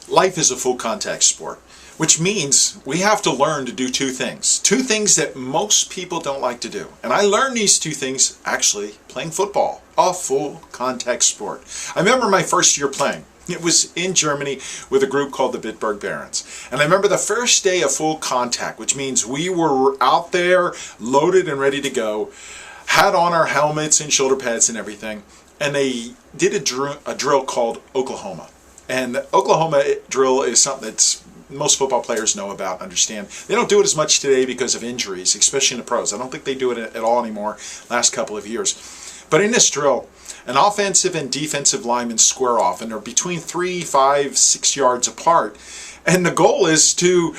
Life is a full contact sport, which means we have to learn to do two things. Two things that most people don't like to do. And I learned these two things actually playing football, a full contact sport. I remember my first year playing. It was in Germany with a group called the Bitburg Barons. And I remember the first day of full contact, which means we were out there loaded and ready to go, had on our helmets and shoulder pads and everything. And they did a drill called Oklahoma. And the Oklahoma drill is something that most football players know about, understand. They don't do it as much today because of injuries, especially in the pros. I don't think they do it at all anymore last couple of years. But in this drill, an offensive and defensive lineman square off, and they're between 3, 5, 6 yards apart. And the goal is to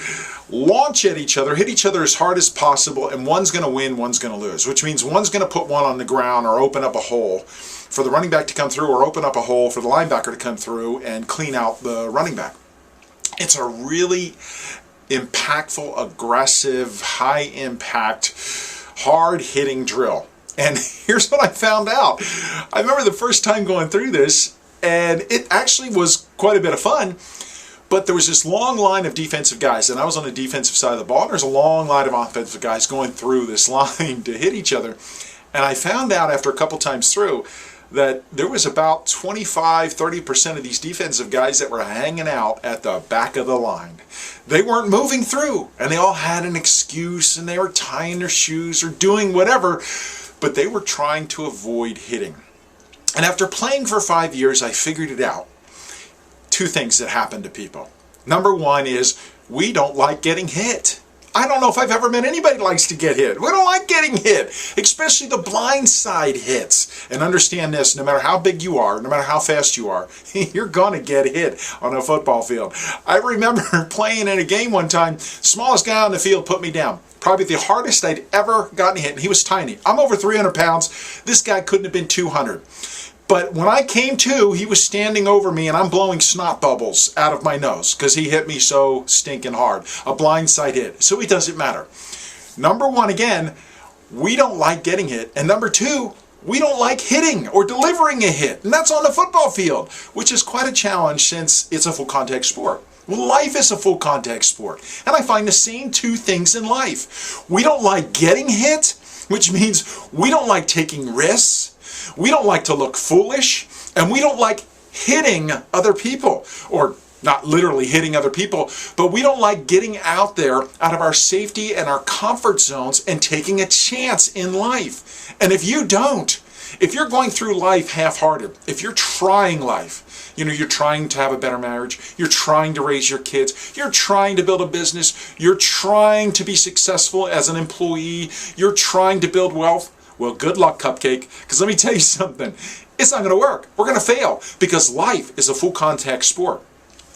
launch at each other, hit each other as hard as possible, and one's going to win, one's going to lose, which means one's going to put one on the ground or open up a hole for the running back to come through, or open up a hole for the linebacker to come through and clean out the running back. It's a really impactful, aggressive, high impact, hard hitting drill. And here's what I found out. I remember the first time going through this, and it actually was quite a bit of fun. But there was this long line of defensive guys, and I was on the defensive side of the ball, and there's a long line of offensive guys going through this line to hit each other. And I found out after a couple times through that there was about 25-30% of these defensive guys that were hanging out at the back of the line. They weren't moving through, and they all had an excuse, and they were tying their shoes or doing whatever, but they were trying to avoid hitting. And after playing for 5 years, I figured it out. Two things that happen to people. Number one is we don't like getting hit. I don't know if I've ever met anybody who likes to get hit. We don't like getting hit, especially the blind side hits. And understand this, no matter how big you are, no matter how fast you are, you're going to get hit on a football field. I remember playing in a game one time, smallest guy on the field put me down. Probably the hardest I'd ever gotten hit, and he was tiny. I'm over 300 pounds. This guy couldn't have been 200. But when I came to, he was standing over me, and I'm blowing snot bubbles out of my nose because he hit me so stinking hard. A blindside hit. So it doesn't matter. Number one, again, we don't like getting hit. And number two, we don't like hitting or delivering a hit. And that's on the football field, which is quite a challenge since it's a full contact sport. Well, life is a full contact sport. And I find the same two things in life. We don't like getting hit, which means we don't like taking risks. We don't like to look foolish, and we don't like hitting other people, or not literally hitting other people, but we don't like getting out there out of our safety and our comfort zones and taking a chance in life. And if you don't, if you're going through life half-hearted, if you're trying life, you're trying to have a better marriage, you're trying to raise your kids, you're trying to build a business, you're trying to be successful as an employee, you're trying to build wealth, well, good luck, Cupcake, because let me tell you something. It's not going to work. We're going to fail because life is a full contact sport.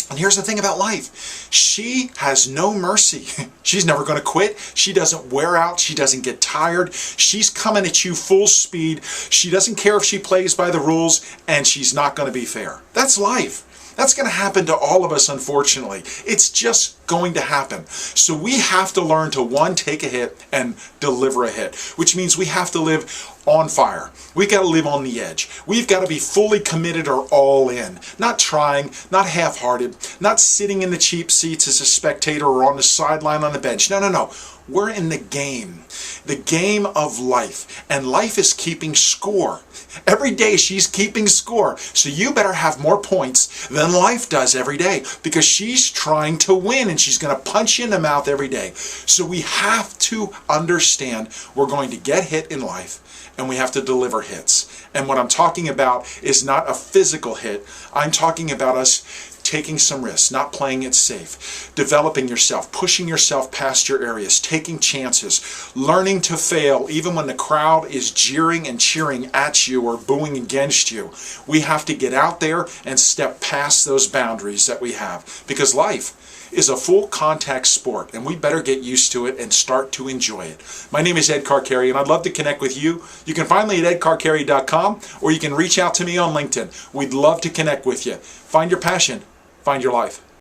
And here's the thing about life. She has no mercy. She's never going to quit. She doesn't wear out. She doesn't get tired. She's coming at you full speed. She doesn't care if she plays by the rules, and she's not going to be fair. That's life. That's going to happen to all of us, unfortunately. It's just going to happen. So we have to learn to, one, take a hit and deliver a hit, which means we have to live on fire. We've got to live on the edge. We've got to be fully committed or all in. Not trying, not half-hearted, not sitting in the cheap seats as a spectator or on the sideline on the bench. No, no, no. We're in the game of life, and life is keeping score. Every day she's keeping score, so you better have more points than life does every day because she's trying to win and she's going to punch you in the mouth every day. So we have to understand we're going to get hit in life and we have to deliver hits. And what I'm talking about is not a physical hit. I'm talking about us taking some risks, not playing it safe, developing yourself, pushing yourself past your areas, taking chances, learning to fail even when the crowd is jeering and cheering at you or booing against you. We have to get out there and step past those boundaries that we have because life is a full contact sport and we better get used to it and start to enjoy it. My name is Ed Carcarey and I'd love to connect with you. You can find me at edcarcarey.com or you can reach out to me on LinkedIn. We'd love to connect with you. Find your passion. Find your life.